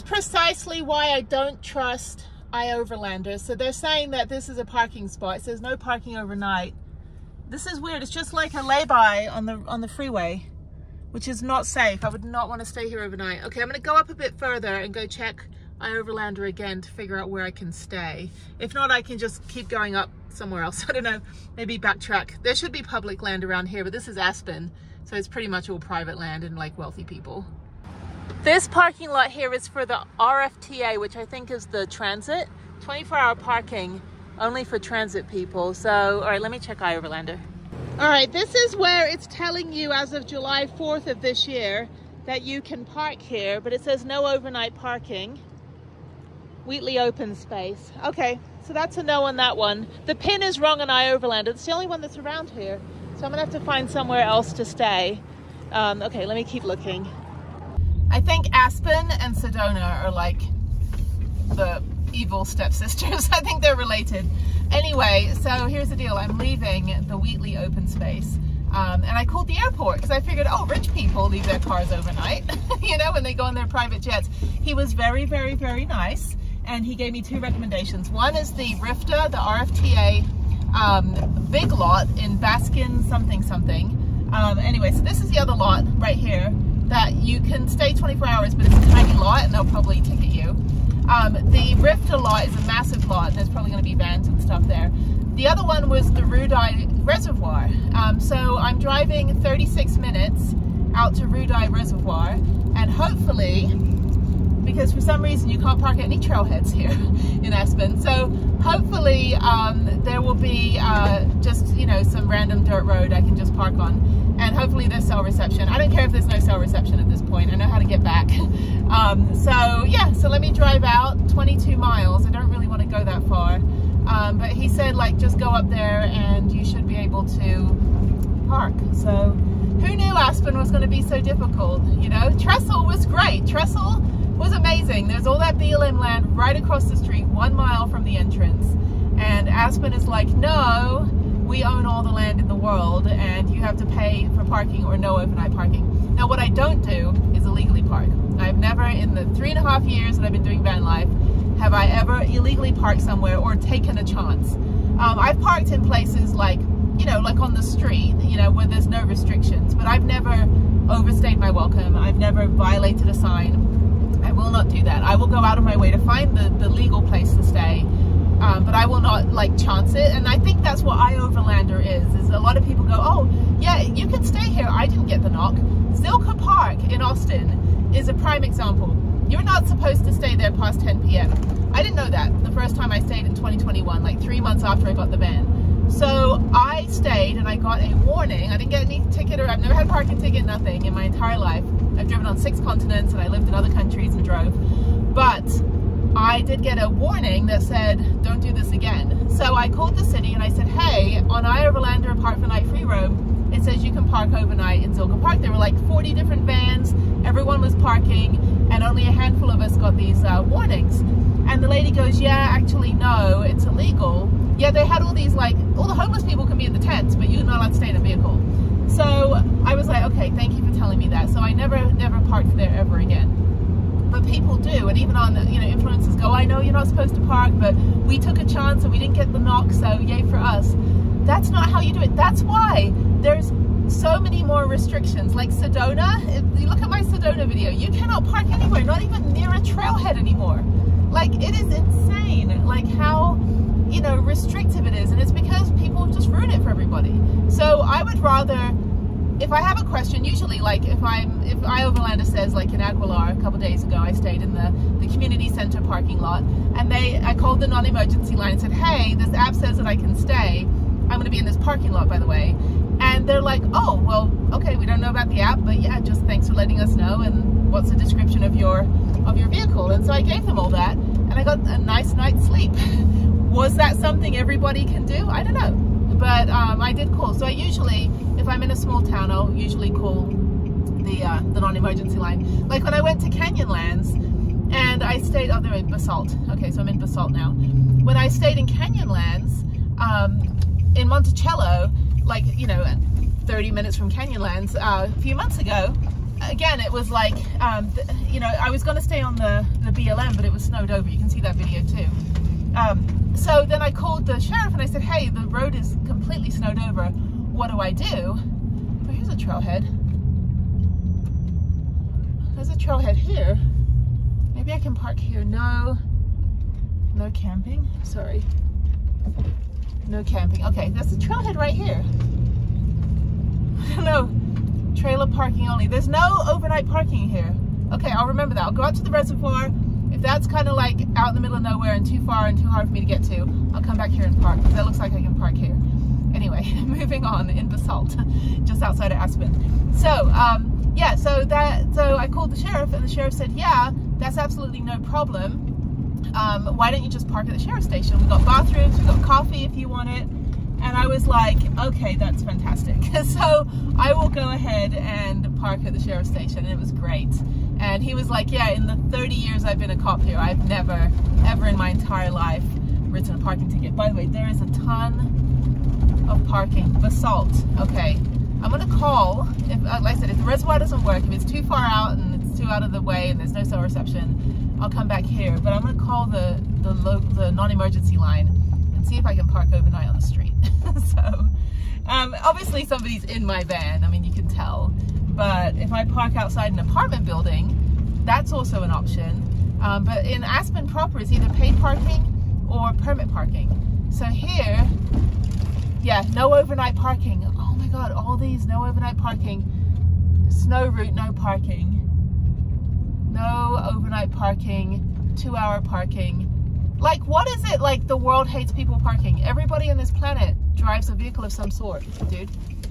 is precisely why I don't trust iOverlanders. So they're saying that this is a parking spot. It says no parking overnight. This is weird. It's just like a lay-by on the freeway, which is not safe. I would not want to stay here overnight. Okay, I'm going to go up a bit further and go check iOverlander again to figure out where I can stay. If not, I can just keep going up somewhere else. I don't know, maybe backtrack. There should be public land around here, but this is Aspen, so it's pretty much all private land and like wealthy people. This parking lot here is for the RFTA, which I think is the transit, 24-hour parking only for transit people. So, all right, let me check iOverlander. All right, this is where it's telling you as of July 4th of this year that you can park here, but it says no overnight parking. Wheatley open space. Okay, so that's a no on that one. The pin is wrong on iOverlander. It's the only one that's around here. So I'm gonna have to find somewhere else to stay. Okay, let me keep looking. I think Aspen and Sedona are like the evil stepsisters. I think they're related. Anyway, so here's the deal. I'm leaving the Wheatley open space. And I called the airport because I figured, oh, rich people leave their cars overnight, you know, when they go on their private jets. He was very, very, very nice. And he gave me two recommendations. One is the RIFTA, the RFTA big lot in Baskin something something. Anyway, so this is the other lot right here that you can stay 24 hours, but it's a tiny lot and they'll probably ticket you. The RIFTA lot is a massive lot. There's probably going to be vans and stuff there. The other one was the Rudai Reservoir. So I'm driving 36 minutes out to Rudai Reservoir, and hopefully, because for some reason you can't park at any trailheads here in Aspen, so hopefully there will be just, you know, some random dirt road I can just park on, and hopefully there's cell reception. I don't care if there's no cell reception at this point. I know how to get back. So yeah, so let me drive out 22 miles. I don't really want to go that far, but he said, like, just go up there and you should be able to park. So who knew Aspen was going to be so difficult, you know? Trestle was great. Trestle was amazing. There's all that BLM land right across the street, 1 mile from the entrance. And Aspen is like, no, we own all the land in the world and you have to pay for parking or no overnight parking. Now, what I don't do is illegally park. I've never, in the 3.5 years that I've been doing van life, have I ever illegally parked somewhere or taken a chance. I've parked in places like, you know, like on the street, you know, where there's no restrictions, but I've never overstayed my welcome. I've never violated a sign. I will not do that. I will go out of my way to find the legal place to stay, but I will not like chance it. And I think that's what iOverlander is a lot of people go, oh yeah, you can stay here. I didn't get the knock. Zilker Park in Austin is a prime example. You're not supposed to stay there past 10 p.m. I didn't know that the first time I stayed in 2021, like 3 months after I got the van. So I stayed and I got a warning. I didn't get any ticket, or I've never had a parking ticket, nothing in my entire life. I've driven on 6 continents and I lived in other countries and drove. But I did get a warning that said, don't do this again. So I called the city and I said, hey, on iOverlander Park for Night Free Roam, it says you can park overnight in Zilker Park. There were like 40 different vans. Everyone was parking and only a handful of us got these warnings. And the lady goes, yeah, actually, no, it's illegal. Yeah, they had all these, like, all the homeless people can be in the tents, but you're not allowed to stay in a vehicle. So I was like, okay, thank you for telling me that. So I never parked there ever again. But people do, and even on, you know, influencers go, I know you're not supposed to park, but we took a chance and we didn't get the knock, so yay for us. That's not how you do it. That's why there's so many more restrictions. Like Sedona, if you look at my Sedona video, you cannot park anywhere, not even near a trailhead anymore. Like, it is insane, like how, you know, restrictive it is, and it's because people just ruin it for everybody. So I would rather, if I have a question, usually, like if iOverlander says, like in Aguilar a couple days ago, I stayed in the community center parking lot, and I called the non-emergency line and said, hey, this app says that I can stay. I'm going to be in this parking lot, by the way. And they're like, oh, well, okay, we don't know about the app, but yeah, just thanks for letting us know, and what's the description of your vehicle? And so I gave them all that, and I got a nice night's sleep. Was that something everybody can do? I don't know, but I did call. So I usually, if I'm in a small town, I'll usually call the non-emergency line. Like when I went to Canyonlands, and I stayed, oh, they're in Basalt. Okay, so I'm in Basalt now. When I stayed in Canyonlands, in Monticello, like, you know, 30 minutes from Canyonlands, a few months ago, again, it was like, you know, I was going to stay on the BLM, but it was snowed over. You can see that video too. So then I called the sheriff and I said, hey, the road is completely snowed over. What do I do? Oh, here's a trailhead. There's a trailhead here. Maybe I can park here. No camping. Sorry. No camping. Okay, there's a trailhead right here. I don't know. Trailer parking only. There's no overnight parking here. Okay, I'll remember that. I'll go out to the reservoir. If that's kind of like out in the middle of nowhere and too far and too hard for me to get to, I'll come back here and park. That looks like I can park here. Anyway, moving on in Basalt, just outside of Aspen. So, yeah, so I called the sheriff and the sheriff said, yeah, that's absolutely no problem. Why don't you just park at the sheriff's station? We've got bathrooms, we've got coffee if you want it. And I was like, okay, that's fantastic. So I will go ahead and park at the sheriff's station. And it was great. And he was like, yeah, in the 30 years I've been a cop here, I've never, ever in my entire life written a parking ticket. By the way, there is a ton of parking. Basalt. Okay. I'm going to call, if, like I said, if the reservoir doesn't work, if it's too far out and it's too out of the way and there's no cell reception, I'll come back here. But I'm going to call the non-emergency line and see if I can park overnight on the street. So, obviously somebody's in my van. I mean, you can tell. But if I park outside an apartment building, that's also an option. But in Aspen proper, it's either paid parking or permit parking. So here, yeah, no overnight parking. Oh my God, all these no overnight parking. Snow route, no parking. No overnight parking, 2-hour parking. Like, what is it like the world hates people parking? Everybody on this planet drives a vehicle of some sort, dude.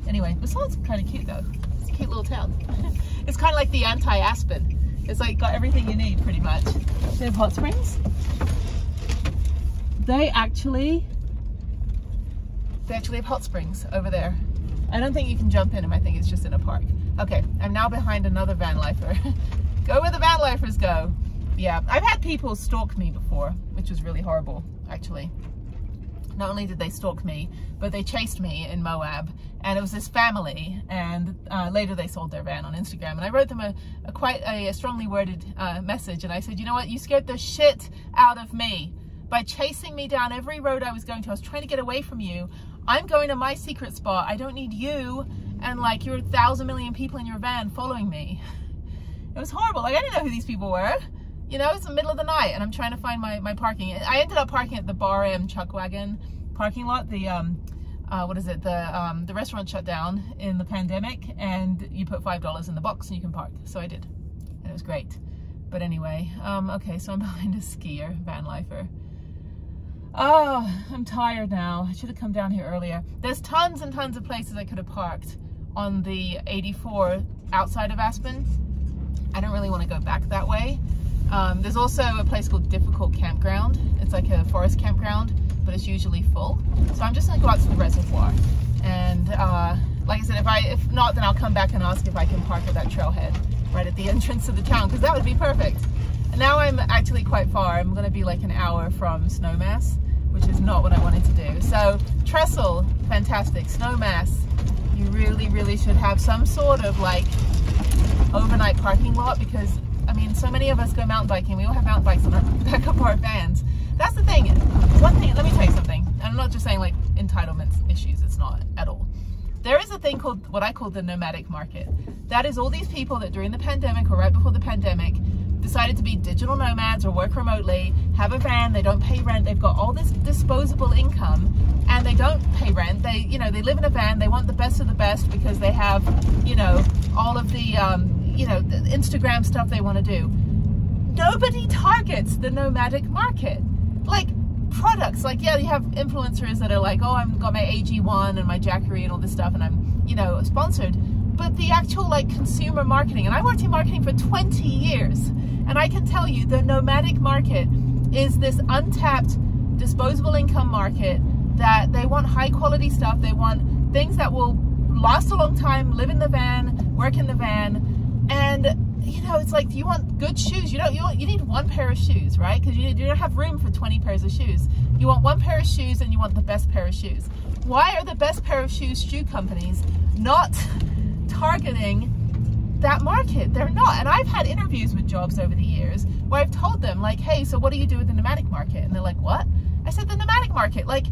Anyway, this one's kind of cute though. It's a cute little town. It's kind of like the anti-Aspen. It's like got everything you need pretty much. They have hot springs. They actually have hot springs over there. I don't think you can jump in them. I think it's just in a park. Okay, I'm now behind another van lifer. Go where the van lifers go. Yeah, I've had people stalk me before, which was really horrible, actually. Not only did they stalk me, but they chased me in Moab, and it was this family, and later they sold their van on Instagram, and I wrote them a quite strongly worded message, and I said, you know what, you scared the shit out of me by chasing me down every road I was going to. I was trying to get away from you. I'm going to my secret spot. I don't need you and like your 1,000 million people in your van following me. It was horrible. Like, I didn't know who these people were. You know, it's the middle of the night and I'm trying to find my parking. I ended up parking at the Bar M Chuck Wagon parking lot. The what is it? The restaurant shut down in the pandemic, and you put $5 in the box and you can park. So I did, and it was great. But anyway, okay, so I'm behind a skier, van lifer. Oh, I'm tired now. I should have come down here earlier. There's tons and tons of places I could have parked on the 84 outside of Aspen. I don't really want to go back that way. There's also a place called Difficult Campground. It's like a forest campground, but it's usually full. So I'm just gonna go out to the reservoir. And like I said, if not, then I'll come back and ask if I can park at that trailhead right at the entrance of the town, because that would be perfect. And now I'm actually quite far. I'm gonna be like an hour from Snowmass, which is not what I wanted to do. So Trestle, fantastic. Snowmass, you really, really should have some sort of like overnight parking lot, because I mean, so many of us go mountain biking. We all have mountain bikes on the back of our vans. That's the thing. One thing, let me tell you something. I'm not just saying like entitlements issues. It's not at all. There is a thing called what I call the nomadic market. That is all these people that during the pandemic or right before the pandemic decided to be digital nomads or work remotely, have a van, they don't pay rent, they've got all this disposable income and they don't pay rent. They, you know, they live in a van, they want the best of the best because they have, you know, all of the, you know, the Instagram stuff they want to do. Nobody targets the nomadic market. Like products, like, yeah, you have influencers that are like, oh, I've got my AG1 and my Jackery and all this stuff and I'm, you know, sponsored. But the actual like consumer marketing, and I worked in marketing for 20 years, and I can tell you the nomadic market is this untapped disposable income market that they want high quality stuff. They want things that will last a long time, live in the van, work in the van. And you know, it's like, you want good shoes. You need one pair of shoes, right? Because you don't have room for 20 pairs of shoes. You want one pair of shoes and you want the best pair of shoes. Why are the best pair of shoes shoe companies not targeting that market. They're not. And I've had interviews with jobs over the years where I've told them, like, hey, so what do you do with the nomadic market? And they're like, what? I said, the nomadic market. Like,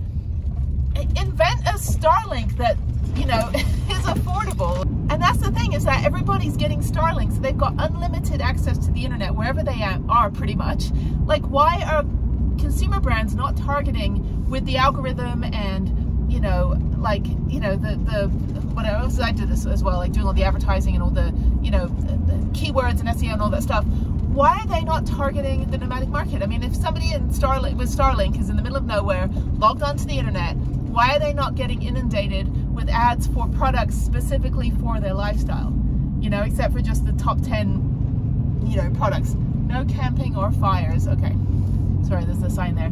invent a Starlink that, you know, is affordable. And that's the thing, is that everybody's getting Starlink, so they've got unlimited access to the internet wherever they are, pretty much. Like, why are consumer brands not targeting with the algorithm and, you know, like, you know, the what else? I did this as well, like doing all the advertising and all the, you know, the keywords and SEO and all that stuff. Why are they not targeting the nomadic market? I mean, if somebody in Starlink is in the middle of nowhere, logged onto the internet, why are they not getting inundated with ads for products specifically for their lifestyle? You know, except for just the top 10, you know, products. No camping or fires. Okay. Sorry, there's a sign there.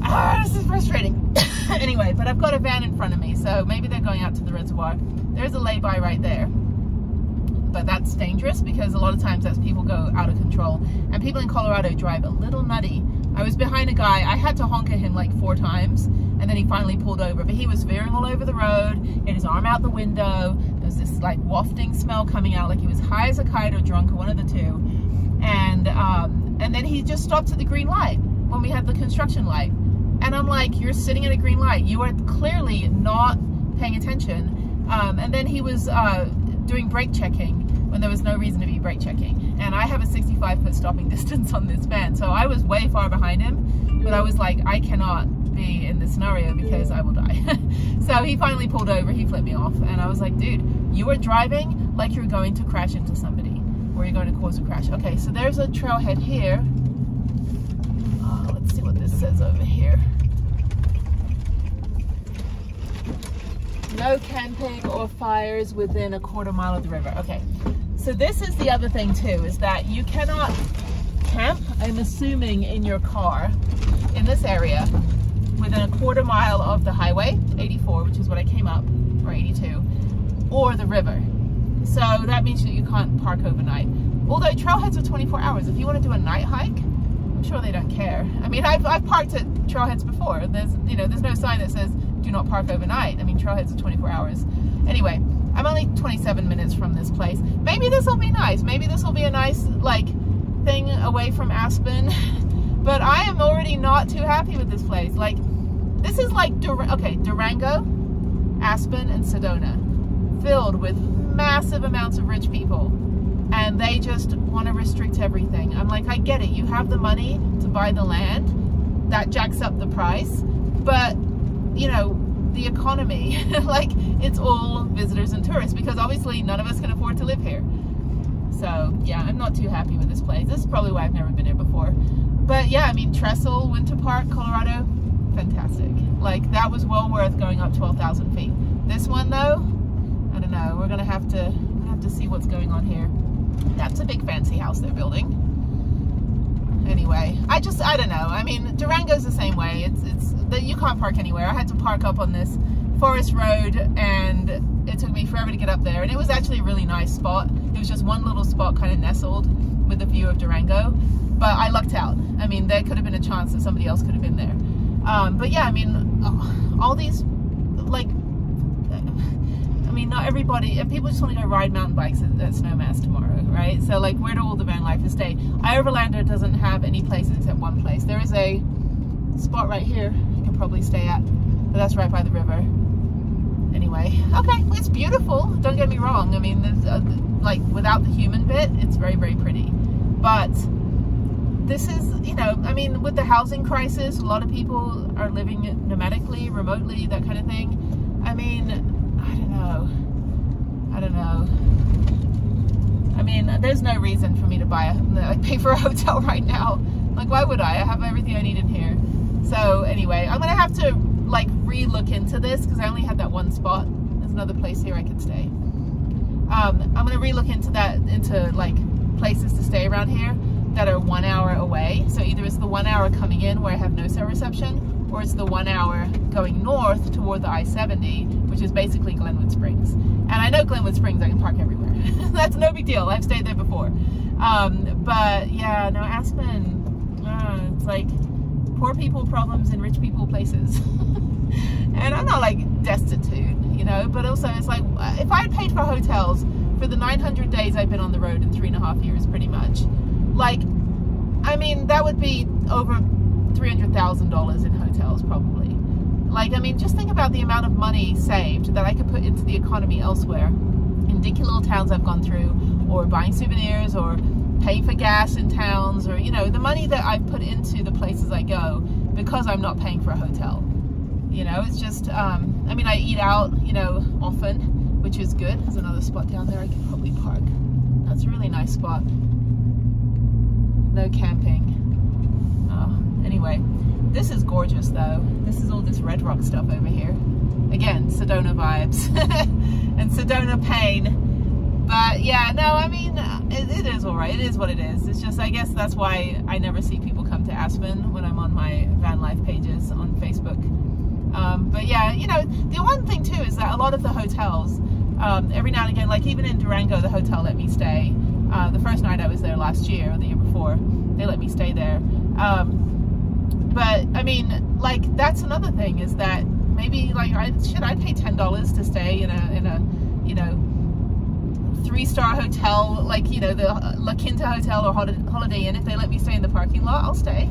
Ah, this is frustrating. Anyway, but I've got a van in front of me, so maybe they're going out to the reservoir. There's a lay-by right there. But that's dangerous because a lot of times as people go out of control, and people in Colorado drive a little nutty. I was behind a guy, I had to honk at him like 4 times, and then he finally pulled over, but he was veering all over the road, had his arm out the window, there was this like wafting smell coming out, like he was high as a kite or drunk, or one of the two, and then he just stopped at the green light when we had the construction light, and I'm like, you're sitting at a green light, you are clearly not paying attention, and then he was doing brake checking when there was no reason to be brake checking, and I have a 65-foot stopping distance on this van, so I was way far behind him, but I was like, I cannot be in this scenario because I will die. So he finally pulled over, he flipped me off, and I was like, dude, you are driving like you're going to crash into somebody, or you're going to cause a crash. Okay, so there's a trailhead here. Let's see what this says over here. No camping or fires within a quarter mile of the river. Okay, so this is the other thing too, is that you cannot camp, I'm assuming, in your car in this area within a quarter mile of the highway, 84, which is what I came up, or 82, or the river. So that means that you can't park overnight. Although trailheads are 24 hours. If you want to do a night hike, I'm sure they don't care. I mean, I've parked at trailheads before. There's, you know, there's no sign that says do not park overnight. I mean, trailheads are 24 hours. Anyway, I'm only 27 minutes from this place. Maybe this will be nice. Maybe this will be a nice, like, thing away from Aspen. But I am already not too happy with this place. Like, this is like, Durango, Aspen, and Sedona, filled with massive amounts of rich people. And they just want to restrict everything. I'm like, I get it. You have the money to buy the land. That jacks up the price. But, you know, the economy, like, it's all visitors and tourists, because obviously none of us can afford to live here. So, yeah, I'm not too happy with this place. This is probably why I've never been here before. But, yeah, I mean, Trestle, Winter Park, Colorado, fantastic. Like, that was well worth going up 12,000 feet. This one, though, I don't know. We're going to have to see what's going on here. That's a big fancy house they're building. Anyway, I don't know. I mean, Durango's the same way. It's that you can't park anywhere. I had to park up on this forest road, and it took me forever to get up there. And it was actually a really nice spot. It was just one little spot kind of nestled with a view of Durango. But I lucked out. I mean, there could have been a chance that somebody else could have been there. But yeah, I mean, all these, like, I mean, not everybody, and people just want to go ride mountain bikes at Snowmass tomorrow, right? So, like, where do all the van lifers stay? Overlander doesn't have any places except one place. There is a spot right here you can probably stay at, but that's right by the river. Anyway, okay, well, it's beautiful, don't get me wrong. I mean, there's, like, without the human bit, it's very, very pretty. But this is, you know, I mean, with the housing crisis, a lot of people are living nomadically, remotely, that kind of thing. I mean, I don't know. I mean, there's no reason for me to pay for a hotel right now. Like, why would I? I have everything I need in here. So anyway, I'm gonna have to, like, re-look into this because I only had that one spot. There's another place here I could stay. I'm gonna re-look into that, into like places to stay around here that are 1 hour away. So either it's the 1 hour coming in where I have no cell reception, or it's the 1 hour going north toward the I-70, which is basically Glenwood Springs. And I know Glenwood Springs, I can park everywhere. That's no big deal. I've stayed there before. But yeah, no, Aspen, it's like poor people problems in rich people places. And I'm not like destitute, you know, but also it's like, if I had paid for hotels for the 900 days I've been on the road in 3.5 years, pretty much. Like, I mean, that would be over $300,000 in hotels, probably. Like, I mean, just think about the amount of money saved that I could put into the economy elsewhere, in dinky little towns I've gone through, or buying souvenirs, or paying for gas in towns, or, you know, the money that I've put into the places I go because I'm not paying for a hotel. You know, it's just, I mean, I eat out, you know, often, which is good. There's another spot down there I can probably park. That's a really nice spot. No camping. Anyway, this is gorgeous though. This is all this red rock stuff over here. Again, Sedona vibes and Sedona pain. But yeah, no, I mean, it is all right. It is what it is. It's just, I guess that's why I never see people come to Aspen when I'm on my van life pages on Facebook. But yeah, you know, the one thing too is that a lot of the hotels, every now and again, like even in Durango, the hotel let me stay. The first night I was there last year or the year before, they let me stay there. But I mean, like, that's another thing, is that maybe like I'd pay $10 to stay in a you know, 3-star hotel, like, you know, the La Quinta Hotel or Holiday Inn. If they let me stay in the parking lot, I'll stay.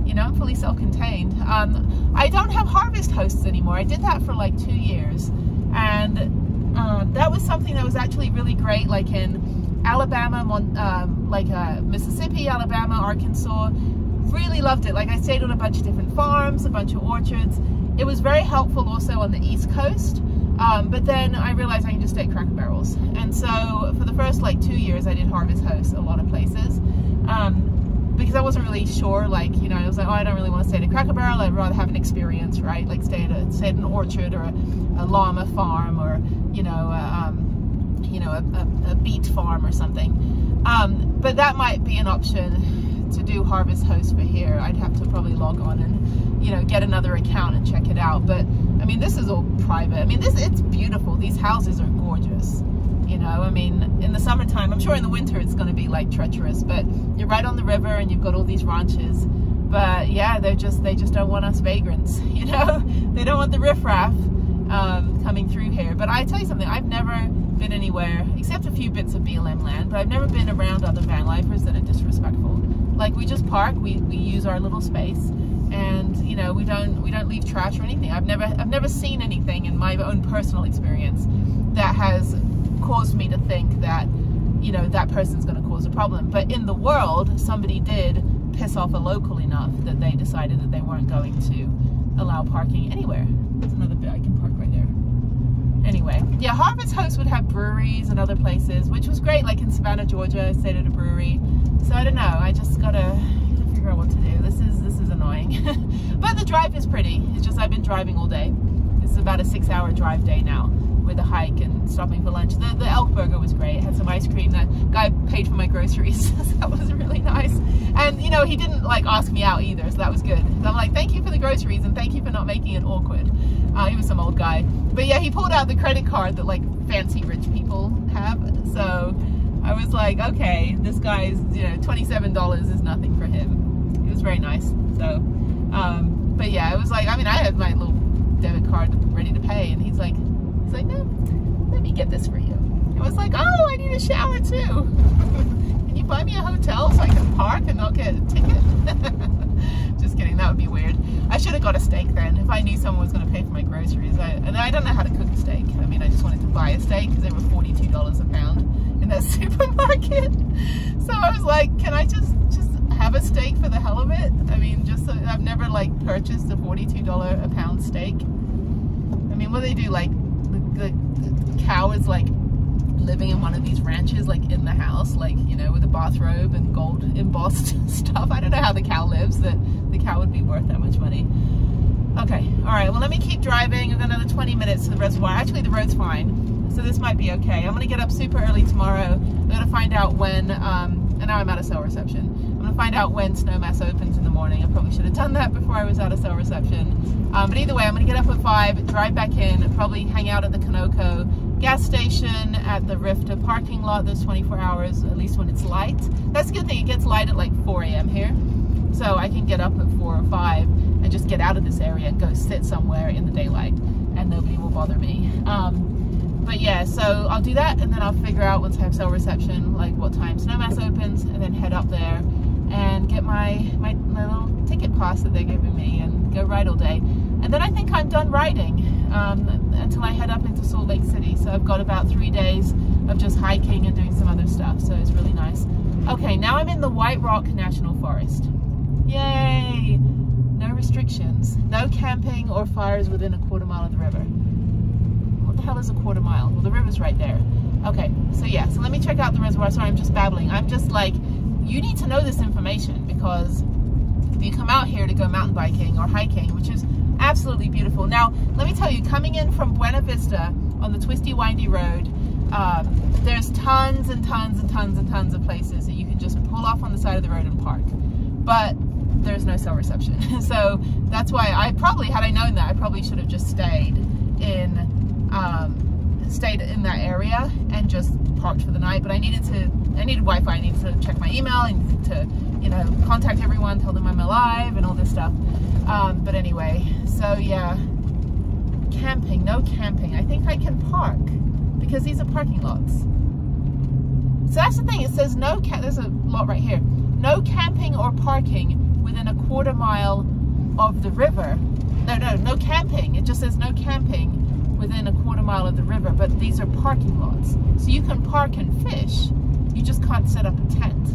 You know, I'm fully self-contained. I don't have harvest hosts anymore. I did that for like 2 years, and that was something that was actually really great, like in Alabama, Mississippi, Alabama, Arkansas. Really loved it. Like, I stayed on a bunch of different farms, a bunch of orchards. It was very helpful also on the East Coast. But then I realized I can just stay at Cracker Barrels. And so for the first like 2 years, I did harvest hosts a lot of places. Because I wasn't really sure, like, you know, I was like, oh, I don't really want to stay at a Cracker Barrel. I'd rather have an experience, right? Like stay at an orchard or a llama farm, or, you know, a beet farm or something. But that might be an option to do harvest host for here. I'd have to probably log on and, you know, get another account and check it out. But I mean, this is all private. I mean, it's beautiful. These houses are gorgeous. You know, I mean, in the summertime, I'm sure in the winter it's going to be like treacherous, but you're right on the river and you've got all these ranches. But yeah, they just don't want us vagrants, you know. They don't want the riffraff coming through here. But I tell you something, I've never been anywhere except a few bits of BLM land, but I've never been around other van lifers that are disrespectful. Like, we just park, we use our little space, and, you know, we don't leave trash or anything. I've never seen anything in my own personal experience that has caused me to think that, you know, that person's going to cause a problem. But in the world, somebody did piss off a local enough that they decided that they weren't going to allow parking anywhere. There's another bit I can park right there. Anyway, yeah, Harvest Host would have breweries and other places, which was great. Like in Savannah, Georgia, I stayed at a brewery. So I don't know, I just gotta figure out what to do. This is annoying. But the drive is pretty. It's just I've been driving all day. This is about a 6-hour drive day now, with a hike and stopping for lunch. The elk burger was great. It had some ice cream. That guy paid for my groceries. So that was really nice. And, you know, he didn't like ask me out either, so that was good. So I'm like, thank you for the groceries and thank you for not making it awkward. He was some old guy. But yeah, he pulled out the credit card that like fancy rich people have. So I was like, okay, this guy's, you know, $27 is nothing for him. It was very nice. So, but yeah, it was like, I mean, I had my little debit card ready to pay, and he's like, no, let me get this for you. I was like, oh, I need a shower too. Can you buy me a hotel so I can park and not get a ticket? Just kidding, that would be weird. I should have got a steak then, if I knew someone was going to pay for my groceries. And I don't know how to cook a steak. I mean, I just wanted to buy a steak because they were $42 a pound in that supermarket. So I was like, can I just have a steak for the hell of it? I mean, just so I've never like purchased a $42 a pound steak. I mean, what do they do? Like the cow is like living in one of these ranches, like in the house, like, you know, with a bathrobe and gold embossed stuff. I don't know how the cow lives, that the cow would be worth that much money. Okay, all right, well, let me keep driving. I've got another 20 minutes to the reservoir. Actually, the road's fine, so this might be okay. I'm gonna get up super early tomorrow. I'm gonna find out when, and now I'm out of cell reception. I'm gonna find out when Snowmass opens in the morning. I probably should have done that before I was out of cell reception. But either way, I'm gonna get up at 5, drive back in, probably hang out at the Conoco gas station, at the Rifta parking lot. There's 24 hours, at least when it's light. That's a good thing, it gets light at like 4 a.m. here. So I can get up at 4 or 5 and just get out of this area and go sit somewhere in the daylight and nobody will bother me. But yeah, so I'll do that, and then I'll figure out once I have cell reception, like what time Snowmass opens, and then head up there and get my little ticket pass that they're giving me and go ride all day. And then I think I'm done riding until I head up into Salt Lake City. So I've got about 3 days of just hiking and doing some other stuff. So it's really nice. Okay, now I'm in the White Rock National Forest. Yay! No restrictions. No camping or fires within a quarter mile of the river. What the hell is a quarter mile? Well, the river's right there. Okay, so yeah, so let me check out the reservoir. Sorry, I'm just babbling. I'm just like, you need to know this information, because if you come out here to go mountain biking or hiking, which is absolutely beautiful. Now, let me tell you, coming in from Buena Vista on the twisty, windy road, there's tons and tons and tons and tons of places that you can just pull off on the side of the road and park. But there's no cell reception. So that's why I probably, had I known that, I probably should have just stayed in that area and just parked for the night. But I needed Wi-Fi. I needed to check my email. I needed to, you know, contact everyone, tell them I'm alive and all this stuff. But anyway, so yeah, camping, no camping. I think I can park because these are parking lots. So that's the thing. It says no, there's a lot right here. No camping or parking within a quarter mile of the river. No camping. It just says no camping within a quarter mile of the river, but these are parking lots. So you can park and fish, you just can't set up a tent.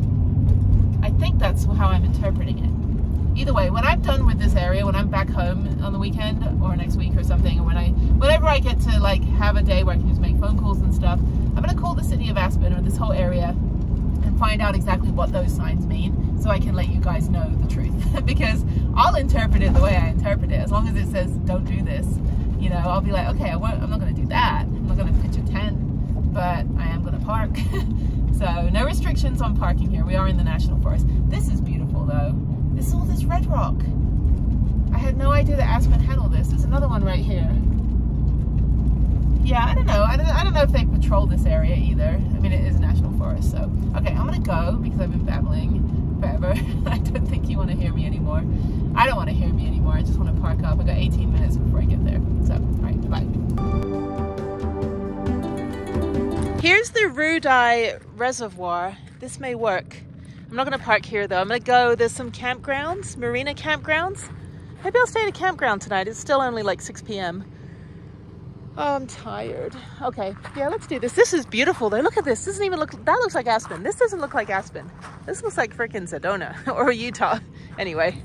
I think that's how I'm interpreting it. Either way, when I'm done with this area, when I'm back home on the weekend or next week or something, or whenever I get to like have a day where I can just make phone calls and stuff, I'm gonna call the city of Aspen or this whole area and find out exactly what those signs mean, so I can let you guys know the truth. Because I'll interpret it the way I interpret it. As long as it says don't do this, you know, I'll be like, okay, I'm not going to do that. I'm not going to pitch a tent, but I am going to park. So no restrictions on parking here. We are in the National Forest. This is beautiful though. This is all this red rock. I had no idea that Aspen had all this. There's another one right here. Yeah, I don't know. I don't know if they patrol this area either. I mean, it is a national forest, so. Okay, I'm going to go because I've been babbling forever. I don't think you want to hear me anymore. I don't want to hear me anymore. I just want to park up. I got 18 minutes before I get there. So, all right, bye. Here's the Rudai Reservoir. This may work. I'm not going to park here though. I'm going to go, there's some campgrounds, marina campgrounds. Maybe I'll stay at a campground tonight. It's still only like 6 p.m. Oh, I'm tired. Okay, yeah, let's do this. This is beautiful though. Look at this. Doesn't even look, that looks like Aspen. This doesn't look like Aspen. This looks like freaking Sedona or Utah. Anyway,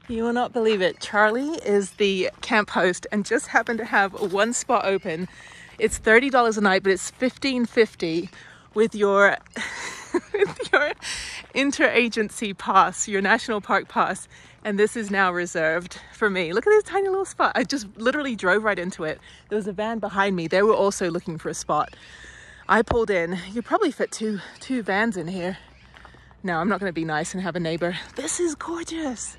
you will not believe it. Charlie is the camp host and just happened to have one spot open. It's $30 a night, but it's $15.50 with your with your interagency pass, your national park pass. And this is now reserved for me. Look at this tiny little spot. I just literally drove right into it. There was a van behind me. They were also looking for a spot. I pulled in. You probably fit two vans in here. No, I'm not going to be nice and have a neighbor. This is gorgeous.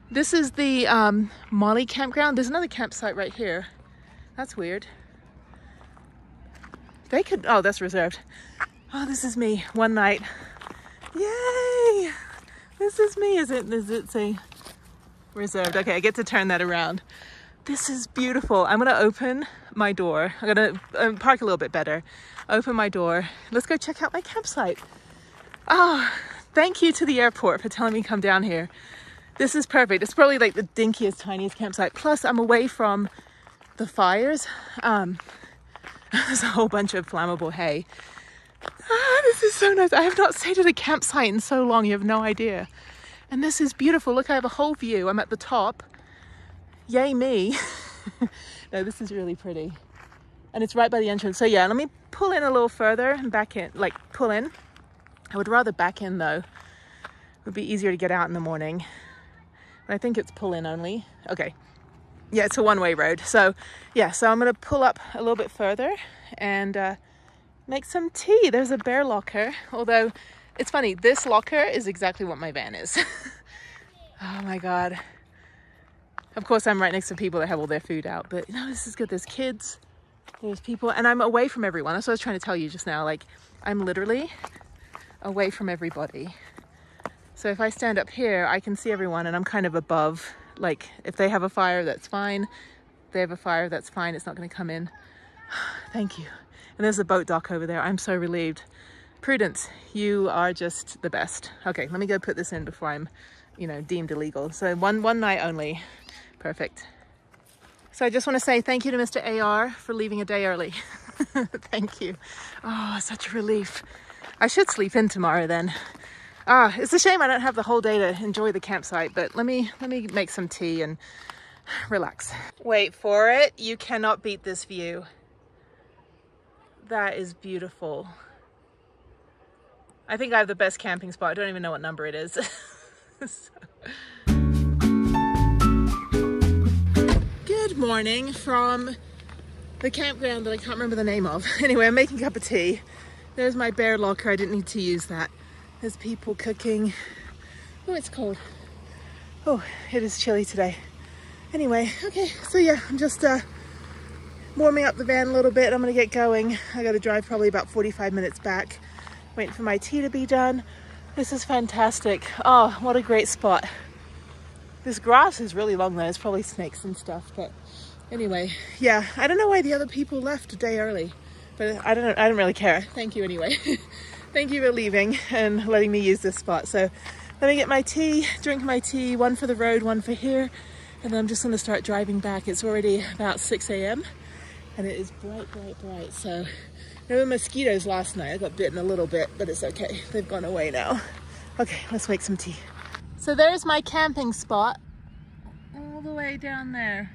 This is the Molly campground. There's another campsite right here. That's weird. They could, oh, that's reserved. Oh, this is me, one night. Yay! This is me. Is it say reserved? Okay, I get to turn that around. This is beautiful. I'm gonna open my door. I'm gonna park a little bit better. Open my door. Let's go check out my campsite. Oh, thank you to the airport for telling me to come down here. This is perfect. It's probably like the dinkiest, tiniest campsite. Plus, I'm away from the fires. There's a whole bunch of flammable hay. This is so nice. I have not stayed at a campsite in so long. You have no idea. And this is beautiful. Look, I have a whole view. I'm at the top. Yay me. No, this is really pretty. And it's right by the entrance. So yeah, let me pull in a little further and back in. Like, pull in. I would rather back in though. It would be easier to get out in the morning. But I think it's pull in only. Okay. Yeah, it's a one-way road. So yeah, so I'm going to pull up a little bit further and make some tea. There's a bear locker, although it's funny, this locker is exactly what my van is. Oh my God. Of course, I'm right next to people that have all their food out, but no, this is good. There's kids, there's people, and I'm away from everyone. That's what I was trying to tell you just now. Like, I'm literally away from everybody. So if I stand up here, I can see everyone and I'm kind of above. Like, if they have a fire, that's fine. If they have a fire, that's fine. It's not going to come in. Thank you. And there's a boat dock over there. I'm so relieved. Prudence, you are just the best. Okay, let me go put this in before I'm, you know, deemed illegal. So one night only. Perfect. So I just want to say thank you to Mr. AR for leaving a day early. Thank you. Oh, such a relief. I should sleep in tomorrow then. It's a shame I don't have the whole day to enjoy the campsite, but let me make some tea and relax. Wait for it. You cannot beat this view. That is beautiful. I think I have the best camping spot. I don't even know what number it is. Good morning from the campground that I can't remember the name of. Anyway, I'm making a cup of tea. There's my bear locker. I didn't need to use that. There's people cooking. Oh, it's cold. Oh, it is chilly today. Anyway, okay, so yeah, I'm just warming up the van a little bit. I'm gonna get going. I gotta drive probably about 45 minutes back. Waiting for my tea to be done. This is fantastic. Oh, what a great spot. This grass is really long though. It's probably snakes and stuff, but anyway, yeah, I don't know why the other people left a day early, but I don't really care. Thank you anyway. Thank you for leaving and letting me use this spot. So let me get my tea, drink my tea, one for the road, one for here, and then I'm just gonna start driving back. It's already about 6 a.m. and it is bright, bright, bright. So there were mosquitoes last night. I got bitten a little bit, but it's okay. They've gone away now. Okay, let's make some tea. So there's my camping spot all the way down there.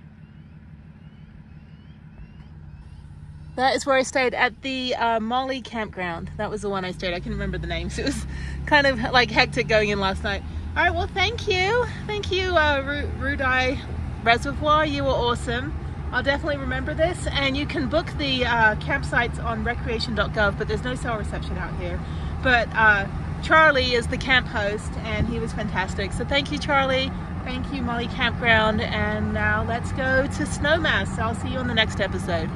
That is where I stayed at the Molly campground. That was the one I stayed. I can remember the names. It was kind of like hectic going in last night. All right, well, thank you. Thank you, Rudai Reservoir. You were awesome. I'll definitely remember this. And you can book the campsites on recreation.gov, but there's no cell reception out here. But Charlie is the camp host, and he was fantastic. So thank you, Charlie. Thank you, Molly Campground. And now let's go to Snowmass. I'll see you on the next episode.